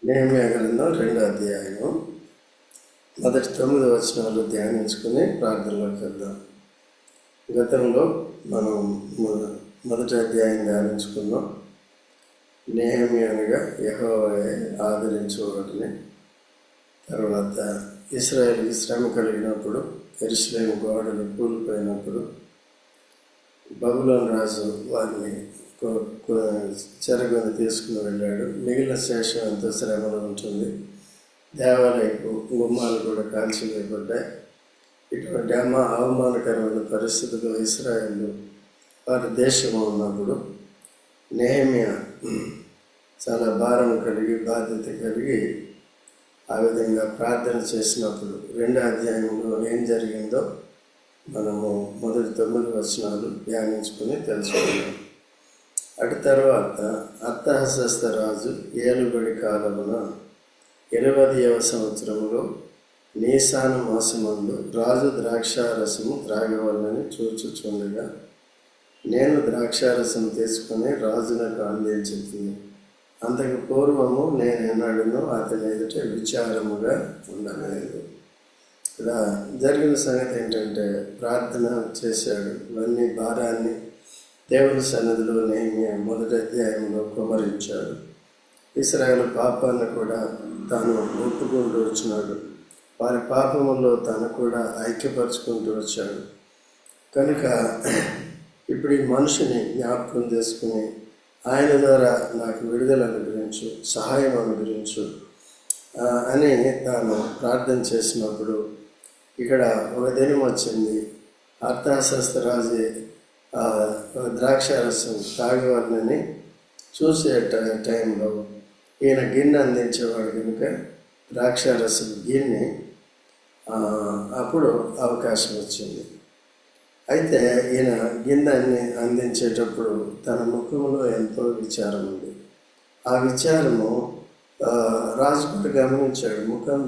నెహెమ్యా గ్రంథం 2వ అధ్యాయము మొదటి 9 వచనాలు ధ్యానించుకుని ప్రార్థనలోకి వెళ్దాం. గతంలో మనం మొదటి అధ్యాయం ధ్యానించుకున్నాం. నెహెమ్యా అనగా యెహోవాయే ఆదరించువాడని. తర్వాత ఇశ్రాయేలుకి శ్రమ కలిగినప్పుడు, యెరూషలేము గోడలు కూలిపోయినప్పుడు బబులోను రాజు వారిని చెరగొని తీసుకుని వెళ్ళాడు. మిగిలిన శేషం ఎంతో శ్రమలో ఉంటుంది. దేవాలయపు గుమ్మాలు కూడా కాల్చివేయబడ్డాయి. ఇటువంటి అవమానకరమైన పరిస్థితుల్లో ఇశ్రాయేలు వారి దేశంలో ఉన్నప్పుడు నెహెమ్యా చాలా భారం కలిగి, బాధ్యత కలిగి ఆ విధంగా ప్రార్థన చేసినప్పుడు 2వ అధ్యాయంలో ఏం జరిగిందో మనము మొదటి 9 వచనాలు ధ్యానించుకుని తెలుసుకున్నాం. అటు తర్వాత అర్తహషస్త రాజు ఏలుబడి కాలమున 20వ సంవత్సరంలో నీసాను మాసమందు రాజు ద్రాక్షారసము త్రాగవలనని చూచుచుండగా నేను ద్రాక్షారసం తీసుకుని రాజునకు అందించింది. అంతకు పూర్వము నేను ఎన్నడూనూ అతని ఎదుట విచారముగా ఉండలేదు. ఇక్కడ జరిగిన సంగతి ఏంటంటే, ప్రార్థన చేశాడు. ఇవన్నీ భారాన్ని దేవుని సన్నిధిలో నెహెమ్యా మొదటి అధ్యాయంలో కుమ్మరించాడు. ఇశ్రాయేలు పాపాన్ని కూడా తాను ఒప్పుకుంటూ వచ్చినాడు. వారి పాపములో తాను కూడా ఐక్యపరుచుకుంటూ వచ్చాడు. కనుక ఇప్పుడు ఈ మనిషిని జ్ఞాపకం చేసుకుని ఆయన ద్వారా నాకు విడుదల అనుగ్రహించు, సహాయం అనుగ్రహించు అని తాను ప్రార్థన చేసినప్పుడు ఇక్కడ ఒక దినం వచ్చింది. అర్తహషస్త రాజు ద్రాక్షారసం తాగేవాడిని చూసే టైంలో ఈయన గిన్నె అందించేవాడు కనుక ద్రాక్షారసం గిన్నె అప్పుడు అవకాశం వచ్చింది. అయితే ఈయన గిన్నెని అందించేటప్పుడు తన ముఖంలో ఎంతో విచారం ఉంది. ఆ విచారము రాజు కూడా గమనించాడు. ముఖం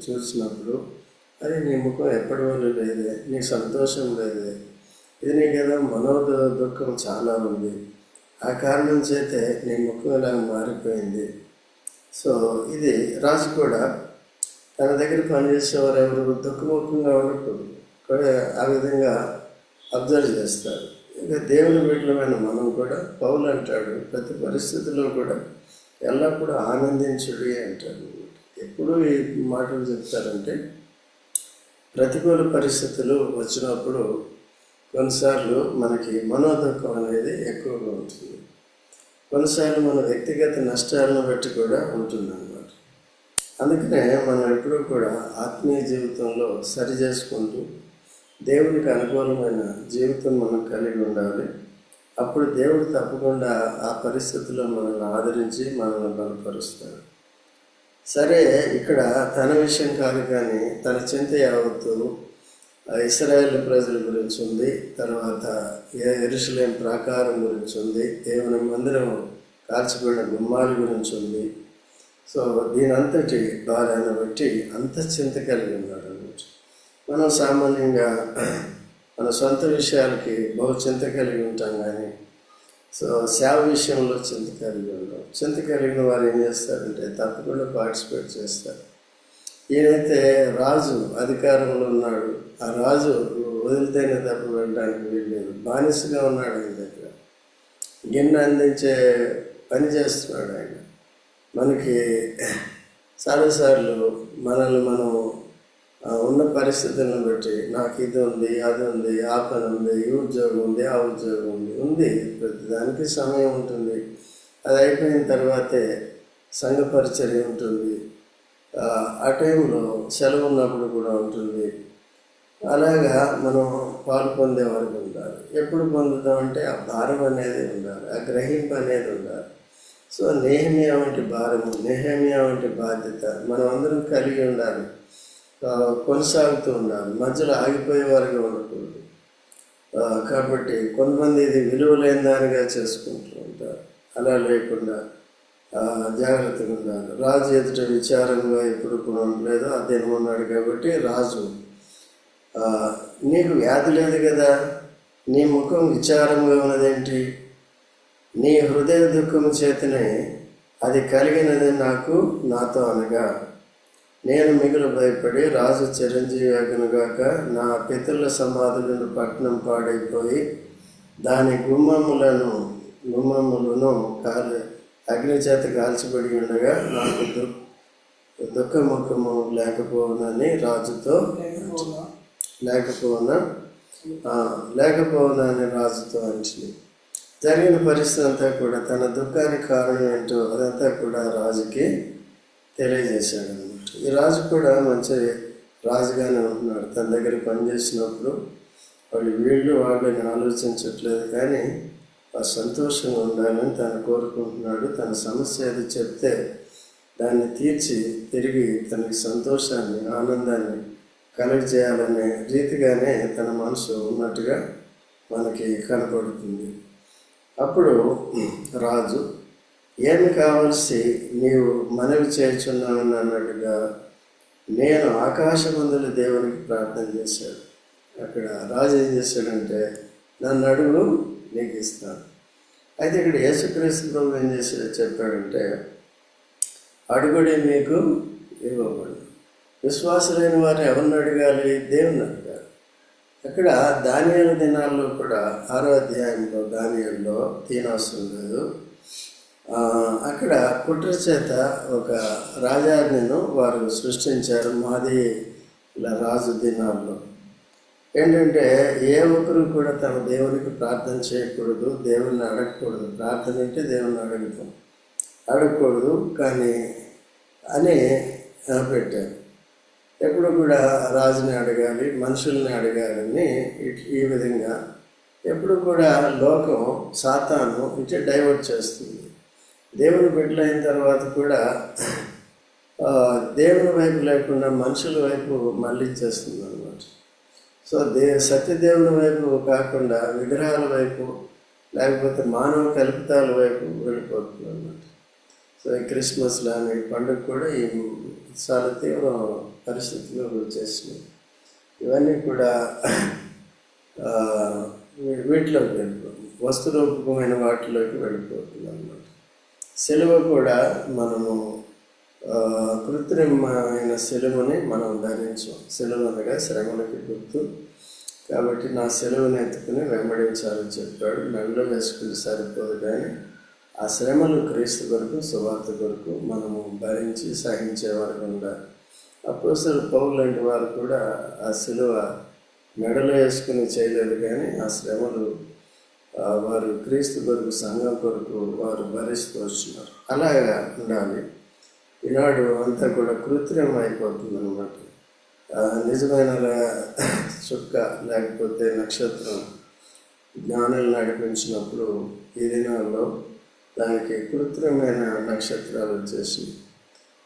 చూసినప్పుడు అరే, నీ ముఖం ఎప్పటి వల్ల లేదే, నీ సంతోషం లేదే, ఇది నీ కదా దుఃఖం చాలా ఉంది, ఆ కారణం చేతే నీ ముఖం ఇలా మారిపోయింది. సో ఇది రాజు కూడా తన దగ్గర పనిచేసేవారు ఎవరు దుఃఖముఖంగా ఉండకూడదు, ఆ విధంగా అబ్జర్వ్ చేస్తారు. ఇంకా దేవుని బిడ్డలమైన మనం కూడా పౌలు అంటాడు, ప్రతి పరిస్థితుల్లో కూడా ఎల్లప్పుడూ ఆనందించుడి అంటాడు. ఎప్పుడు ఈ మాటలు చెప్తారంటే, ప్రతికూల పరిస్థితులు వచ్చినప్పుడు కొన్నిసార్లు మనకి మనోదుఖం అనేది ఎక్కువగా ఉంటుంది. కొన్నిసార్లు మన వ్యక్తిగత నష్టాలను బట్టి కూడా ఉంటుందన్నమాట. అందుకనే మనం ఎప్పుడూ కూడా ఆత్మీయ జీవితంలో సరి చేసుకుంటూ దేవునికి అనుకూలమైన జీవితం మనం కలిగి ఉండాలి. అప్పుడు దేవుడు తప్పకుండా ఆ పరిస్థితుల్లో మనల్ని ఆదరించి మనల్ని బలపరుస్తాడు. సరే, ఇక్కడ తన విషయం కాదు కానీ తన చింత యావత్తు ఇశ్రాయేలు ప్రజల గురించి ఉంది. తర్వాత యెరూషలేము ప్రాకారం గురించి ఉంది. దేవుని మందిరం కాల్చిపోయిన గుమ్మాల గురించి ఉంది. సో దీనంతటి భారాన్ని బట్టి అంత చింత కలిగి ఉన్నాడు అన్నమాట. మనం సామాన్యంగా మన సొంత విషయాలకి బహు చింత కలిగి ఉంటాం, కానీ సో సేవ విషయంలో చింత కలిగి ఉంటాం. చింత కలిగిన వారు ఏం చేస్తారంటే తప్పకుండా పార్టిసిపేట్ చేస్తారు. ఈయనైతే రాజు అధికారంలో ఉన్నాడు. ఆ రాజు వదిలితేనే తప్ప వెళ్ళడానికి వీల్లేదు. బానిసగా ఉన్నాడు. ఆయన దగ్గర గిన్నె అందించే పని చేస్తున్నాడు ఆయన. మనకి చాలాసార్లు మనల్ని మనం ఉన్న పరిస్థితులను బట్టి నాకు ఇది ఉంది, అది ఉంది, ఆ పని ఉంది, ఈ ఉద్యోగం ఉంది, ఆ ఉద్యోగం ఉంది. ప్రతిదానికి సమయం ఉంటుంది. అది అయిపోయిన తర్వాతే సంఘ పరిచర్య ఉంటుంది. ఆ టైంలో సెలవు ఉన్నప్పుడు కూడా ఉంటుంది. అలాగా మనం పాలు పొందే వరకు ఉండాలి. ఎప్పుడు పొందుతామంటే ఆ భారం అనేది ఉండాలి, ఆ గ్రహింపు అనేది ఉండాలి. సో నెహెమ్యా వంటి భారము, నెహెమ్యా వంటి బాధ్యత మనం అందరం కలిగి ఉండాలి. కొనసాగుతూ ఉండాలి, మధ్యలో ఆగిపోయే వారుగా ఉండకూడదు. కాబట్టి కొంతమంది ఇది విలువ లేని దానిగా చేసుకుంటూ ఉంటారు. అలా లేకుండా జాగ్రత్తగా ఉండాలి. రాజు ఎదుట విచారంగా ఎప్పుడు కూడా ఉండలేదు. అదే ఉన్నాడు కాబట్టి రాజు, నీకు వ్యాధి లేదు కదా, నీ ముఖం విచారంగా ఉన్నదేంటి, నీ హృదయ దుఃఖం చేతనే అది కలిగినది నాకు నాతో అనగా, నేను మిగులు భయపడి రాజు చిరంజీవి అగునుగాక, నా పితరుల సమాధులను పట్టణం పాడైపోయి దాని గుమ్మములను అగ్ని చేత కాల్చబడి ఉండగా నాకు దుఃఖముఖము లేకపోనని రాజుతో లేకపోనని రాజుతో అంచి జరిగిన పరిస్థితి అంతా కూడా, తన దుఃఖానికి కారణం ఏంటో అదంతా కూడా రాజుకి తెలియజేశాడు అనమాట. ఈ రాజు కూడా మంచి రాజుగానే ఉంటున్నాడు. తన దగ్గర పనిచేసినప్పుడు వాళ్ళని ఆలోచించట్లేదు, కానీ ఆ సంతోషంగా ఉండాలని తను కోరుకుంటున్నాడు. తన సమస్య ఏది చెప్తే దాన్ని తీర్చి తిరిగి తనకి సంతోషాన్ని, ఆనందాన్ని కలుగజేయాలనే రీతిగానే తన మనసు ఉన్నట్టుగా మనకి కనపడుతుంది. అప్పుడు రాజు, ఏమి కావలసి నీవు మనవి చేర్చున్నావని అన్నట్టుగా నేను ఆకాశమందుల దేవునికి ప్రార్థన చేశాడు. అక్కడ రాజు ఏం చేశాడంటే, నన్ను అడుగు నీకు ఇస్తాను. అయితే ఇక్కడ యేసుక్రీస్తు ప్రభు ఏం చెప్పాడంటే, అడుగుడి మీకు ఇవ్వబడి. విశ్వాసులైన వారిని ఎవరిని అడగాలి? దేవుని అడగాలి. అక్కడ దానియేలు దినాల్లో కూడా 6వ అధ్యాయంలో దానియేలులో తీనవసరం లేదు. అక్కడ కుట్ర చేత ఒక రాజాజ్ఞను వారు సృష్టించారు. మాది ఇలా రాజు దినాల్లో ఏంటంటే, ఏ ఒక్కరు కూడా తమ దేవునికి ప్రార్థన చేయకూడదు, దేవుణ్ణి అడగకూడదు. ప్రార్థన అంటే దేవుణ్ణి అడగకూడదు కానీ అని పెట్టారు. ఎప్పుడు కూడా రాజుని అడగాలి, మనుషుల్ని అడగాలని ఈ విధంగా ఎప్పుడు కూడా లోకం సాతాను ఇటే డైవర్ట్ చేస్తుంది. దేవుని బిడ్డలైన తర్వాత కూడా దేవుని వైపు లేకుండా మనుషుల వైపు మళ్ళించేస్తుంది అన్నమాట. సో సత్యదేవుని వైపు కాకుండా విగ్రహాల వైపు, లేకపోతే మానవ కల్పితాల వైపు వెళ్ళిపోతుంది అన్నమాట. సో ఈ క్రిస్మస్ లాంటి పండుగ కూడా ఈ చాలా తీవ్ర పరిస్థితుల్లో వచ్చేసినాయి. ఇవన్నీ కూడా వీటిలోకి వెళ్ళిపోతుంది, వస్తురూపకమైన వాటిలోకి వెళ్ళిపోతుంది అన్నమాట. సిలువ కూడా మనము కృత్రిమమైన సిలువని మనం ధరించాం. సిలువ అనగా శ్రమలకి గుర్తు కాబట్టి నా సిలువను ఎత్తుకుని వెంబడించాలని చెప్పాడు. మెడలో వేసుకుని సరిపోదు, కానీ ఆ శ్రమలు క్రీస్తు కొరకు, సువార్త కొరకు మనము భరించి సహించేవారు ఉండాలి. అపోస్తలుడు పౌలు లాంటి వారు కూడా ఆ సిలువ మెడలో వేసుకుని చేయలేదు, కానీ ఆ శ్రమలు వారు క్రీస్తు కొరకు, సంఘం కొరకు వారు భరిస్తూ వస్తున్నారు. అలాగా ఉండాలి. ఈనాడు అంతా కూడా కృత్రిమం అయిపోతుంది అన్నమాట. నిజమైన చుక్క లేకపోతే నక్షత్రం జ్ఞానాలు నడిపించినప్పుడు ఈ దినాల్లో దానికి కృత్రిమైన నక్షత్రాలు వచ్చేసింది,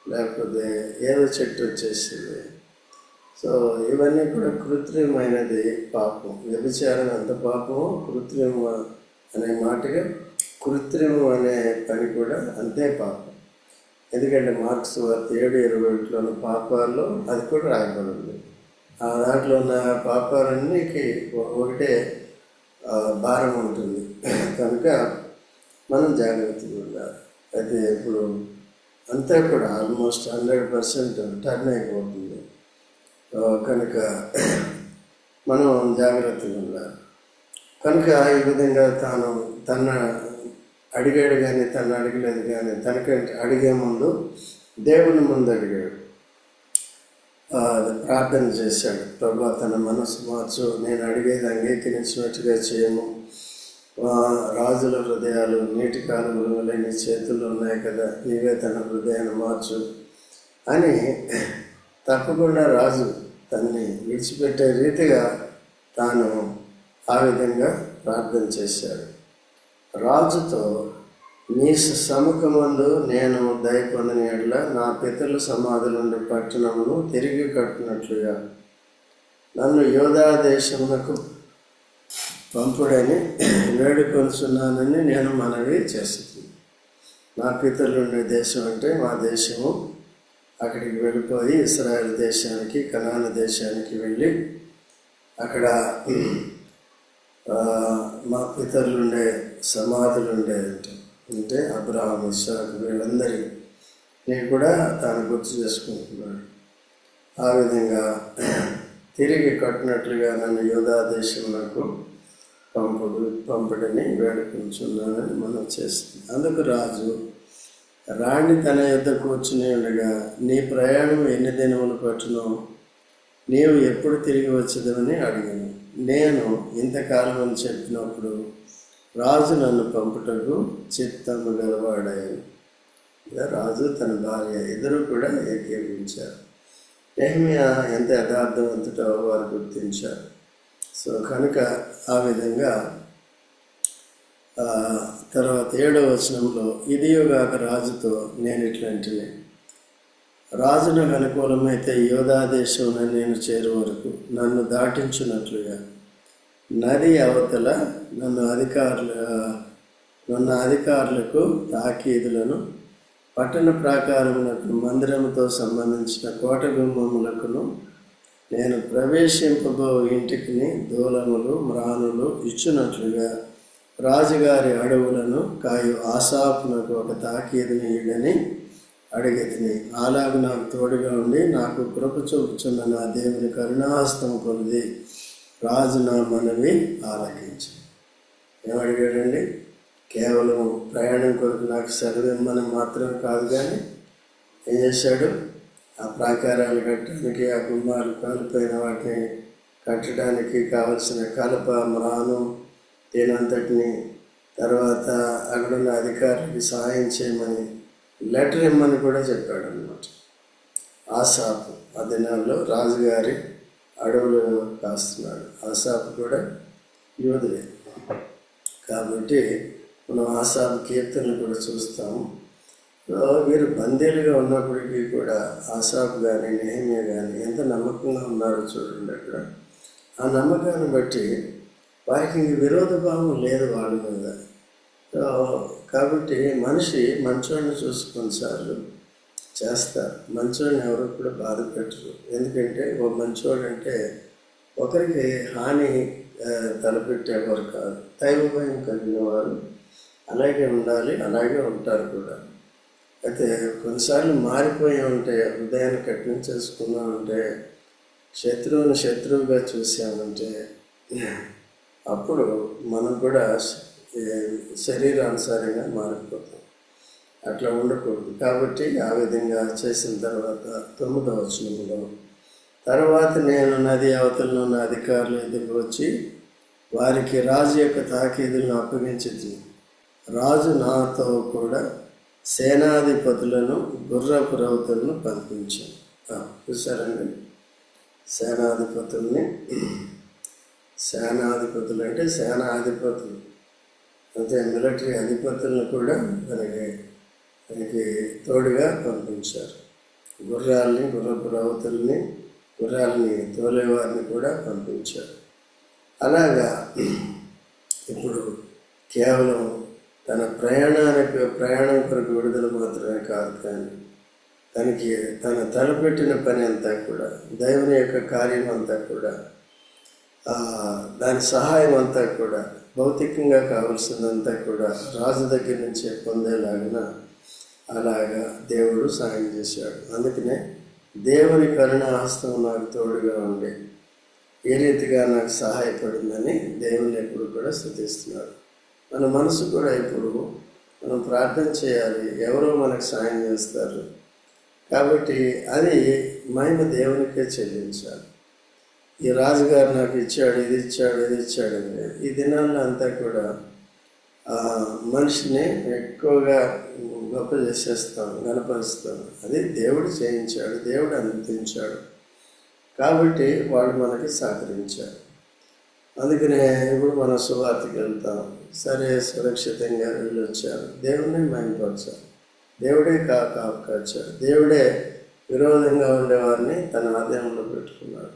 లేకపోతే ఏదో చెట్టు వచ్చేసింది. సో ఇవన్నీ కూడా కృత్రిమైనది పాపం. వ్యభిచారం ఎంత పాపమో కృత్రిమ అనే మాటగా కృత్రిమం అనే పని కూడా అంతే పాపం. ఎందుకంటే మార్క్స్ వార్త 7:21 పాపాల్లో అది కూడా రాయబడింది. ఆ దాంట్లో ఉన్న పాపాలన్నీకి ఒకటే భారం ఉంటుంది కనుక మనం జాగ్రత్తగా ఉండాలి. అయితే ఇప్పుడు అంతా కూడా ఆల్మోస్ట్ 100% టర్న్ అయిపోతుంది కనుక మనం జాగ్రత్తగా ఉండాలి. కనుక ఈ విధంగా తన అడిగాడు, కానీ తను అడగలేదు, కానీ తనకంటే అడిగే ముందు దేవుని ముందు అడిగాడు, ప్రార్థన చేశాడు. ప్రభా, తన మనసు మార్చు, నేను అడిగేది అంగీకరించినట్టుగా చేయము. రాజుల హృదయాలు నీటి కాలువల నీ చేతుల్లో ఉన్నాయి కదా, నీవే తన హృదయాన్ని మార్చు అని తప్పకుండా రాజు తన్ని విడిచిపెట్టే రీతిగా తాను ఆ విధంగా ప్రార్థన చేశాడు. రాజుతో, నీ సముఖమందు నేను దయ పొందిన యెడల నా పితరుల సమాధులుండే పట్టణమును తిరిగి కట్టినట్లుగా నన్ను యోధా దేశమునకు పంపుడని వేడుకొనుచున్నానని నేను మనవి చేస్తున్నాను. నా పితరులు ఉండే దేశం అంటే మా దేశము. అక్కడికి వెళ్ళిపోయి ఇశ్రాయేల్ దేశానికి, కనాను దేశానికి వెళ్ళి అక్కడ మా పితరులుండే సమాధులు ఉండేదంట. అంటే అబ్రహాం, ఇస్సాకు వీళ్ళందరినీ కూడా తాను గుర్తు చేసుకుంటున్నాడు. ఆ విధంగా తిరిగి కట్టినట్లుగా నన్ను యూదా దేశంలోకి పంపుడని వేడుకుంటున్నానని మనం చేస్తుంది. అందుకు రాజు రాణి తన యొద్ద కూర్చుని ఉండగా, నీ ప్రయాణం ఎన్ని దినములు పట్టునో, నీవు ఎప్పుడు తిరిగి వచ్చేదని అడిగాను. నేను ఇంతకాలం అని చెప్పినప్పుడు రాజు నన్ను పంపుటకు చిత్తము గలవాడాయను. రాజు తన భార్య ఇద్దరు కూడా ఏకీభవించారు. నెహెమ్యా ఎంత యథార్థవంతుడో వారు గుర్తించారు. సో కనుక ఆ విధంగా తర్వాత 7వ వచనంలో, ఇదియోగాక రాజుతో నేను ఇట్లాంటినే, రాజు నాకు అనుకూలమైతే యూదా దేశంలో నేను చేరు వరకు నన్ను దాటించున్నట్లుగా నది అవతల నన్ను అధికారులకు తాకీదులను, పట్టణ ప్రాకారములకు, మందిరముతో సంబంధించిన కోట గుమ్మములకును, నేను ప్రవేశింపబో ఇంటికి దూలములు మ్రానులు ఇచ్చినట్లుగా రాజుగారి అడవులను కాయు ఆసాపునకు ఒక తాకీదుని ఇడని అడిగితిని. అలాగే నాకు తోడుగా ఉండి నాకు కృప చూపుచున్న నా దేవుని కరుణాహస్తం కొలిది రాజు నా మనవి ఆలకించి. ఏమడిగాడండి? కేవలం ప్రయాణం కొరకు నాకు సెలవు ఇమ్మని మాత్రం కాదు, కానీ ఏం చేశాడు? ఆ ప్రాకారాలు కట్టడానికి, ఆ గుమ్మాలు కాలిపోయిన వాటిని కట్టడానికి కావలసిన కలప, మ్రాను, దీనంతటిని, తర్వాత అక్కడున్న అధికారులకి సహాయం చేయమని లెటర్ ఇమ్మని కూడా చెప్పాడు అన్నమాట. ఆసాపు ఆ దినాల్లో రాజుగారి అడవులు కాస్తున్నాడు. ఆసాపు కూడా యోధుడే కాబట్టి మనం ఆసాపు కీర్తనలు కూడా చూస్తాము. వీరు బందీలుగా ఉన్నప్పటికీ కూడా ఆసాపు కానీ నెహెమ్యా కానీ ఎంత నమ్మకంగా ఉన్నారో చూడండి. అక్కడ ఆ నమ్మకాన్ని బట్టి వారికి ఇంక విరోధ భావం లేదు వాళ్ళ మీద. కాబట్టి మనిషి మంచోడిని చూసి కొన్నిసార్లు చేస్తారు. మంచోడిని ఎవరు కూడా బాధ పెట్టరు. ఎందుకంటే ఓ మంచోడంటే ఒకరికి హాని తలపెట్టేవారు కాదు. దైవ భయం కలిగిన వారు అలాగే ఉండాలి, అలాగే ఉంటారు కూడా. అయితే కొన్నిసార్లు మారిపోయి ఉంటే, హృదయాన్ని కఠినంచేసుకున్నామంటే, శత్రువుని శత్రువుగా చూసామంటే, అప్పుడు మనం కూడా శరీరానుసారంగా మారిపోతాం. అట్లా ఉండకూడదు. కాబట్టి ఆ విధంగా చేసిన తర్వాత 9వ వచనంలో, తర్వాత నేను నది అవతలను ఉన్న అధికారులు ఎదురు వచ్చి వారికి రాజు యొక్క తాకీదులను అప్పగించి, రాజు నాతో కూడా సేనాధిపతులను, గుర్రపు రౌతులను పంపించాను. చూసారండి, సేనాధిపతుల్ని. సేనాధిపతులు అంటే సేనాధిపతులు అంటే మిలిటరీ అధిపతులను కూడా దానికి తోడుగా పంపించారు. గుర్రపు రౌతుల్ని, గుర్రాలని తోలేవారిని కూడా పంపించారు. అలాగా ఇప్పుడు కేవలం తన ప్రయాణం కొరకు విడుదల మాత్రమే కాదు, కానీ తన తలపెట్టిన పని అంతా కూడా, దేవుని యొక్క కార్యం అంతా కూడా, దాని సహాయం అంతా కూడా, భౌతికంగా కావలసిందంతా కూడా రాజు దగ్గర నుంచే పొందేలాగిన అలాగా దేవుడు సహాయం చేశాడు. అందుకనే దేవుని కరుణాహస్తం నాకు తోడుగా ఉండి ఏ రీతిగా నాకు సహాయపడిందని దేవుని ఎప్పుడు కూడా స్తుతిస్తున్నాడు. మన మనసు కూడా ఇప్పుడు మనం ప్రార్థన చేయాలి, ఎవరో మనకు సాయం చేస్తారు కాబట్టి అది మహిమ దేవునికే చెల్లించాలి. ఈ రాజుగారు నాకు ఇచ్చాడు, ఇది ఇచ్చాడండి. ఈ దినాల్లో అంతా కూడా మనిషిని ఎక్కువగా గొప్ప చేసేస్తాం, గణపరుస్తాం. అది దేవుడు చేయించాడు, దేవుడు అందించాడు కాబట్టి వాళ్ళు మనకి సహకరించారు. అందుకనే ఇప్పుడు మనం సువార్తకి వెళ్తాం, సరే సురక్షితంగా వెళ్ళి వచ్చారు, దేవుడిని మహిమపరచాలి, దేవుడే కాపాచాడు, దేవుడే విరోధంగా ఉండేవారిని తన ఆధీనంలో పెట్టుకున్నాడు.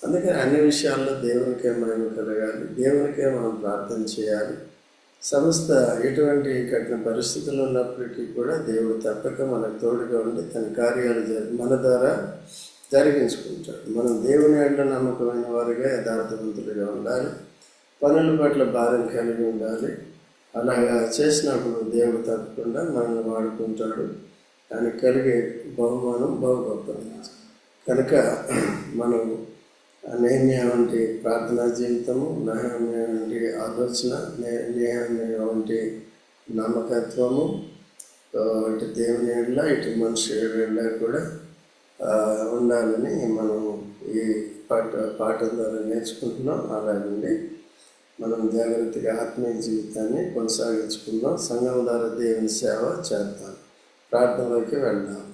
అందుకని అన్ని విషయాల్లో దేవునికే మహిమ కలగాలి, దేవునికే మనం ప్రార్థన చేయాలి. సమస్త ఎటువంటి కఠిన పరిస్థితులు ఉన్నప్పటికీ కూడా దేవుడు తప్పక మనకు తోడుగా ఉండి తన కార్యాలు మన ద్వారా జరిగించుకుంటాడు. మనం దేవుని ఎడల నమ్మకమైన వారిగా, యథార్థవంతులుగా ఉండాలి, పనుల పట్ల భారం కలిగి ఉండాలి. అలాగా చేసినప్పుడు దేవుడు తప్పకుండా మనల్ని వాడుకుంటాడు. ఆయనకు కలిగే బహుమానం బహు గొప్పది. కనుక మనం నేహమ్యా వంటి ప్రార్థనా జీవితము, నెహమ్యా వంటి ఆలోచన, నేహమ్యా వంటి నమ్మకత్వము, ఇటు దేవుని ఎడల ఇటు మనిషి ఎడల కూడా ఉండాలని మనం ఈ పాఠం ద్వారా నేర్చుకుంటున్నాం. అలాగండి మనం జాగ్రత్తగా ఆత్మీయ జీవితాన్ని కొనసాగించుకుందాం. సంఘం ద్వారా దేవుని సేవ చేద్దాం. ప్రార్థనలోకి వెళ్దాం.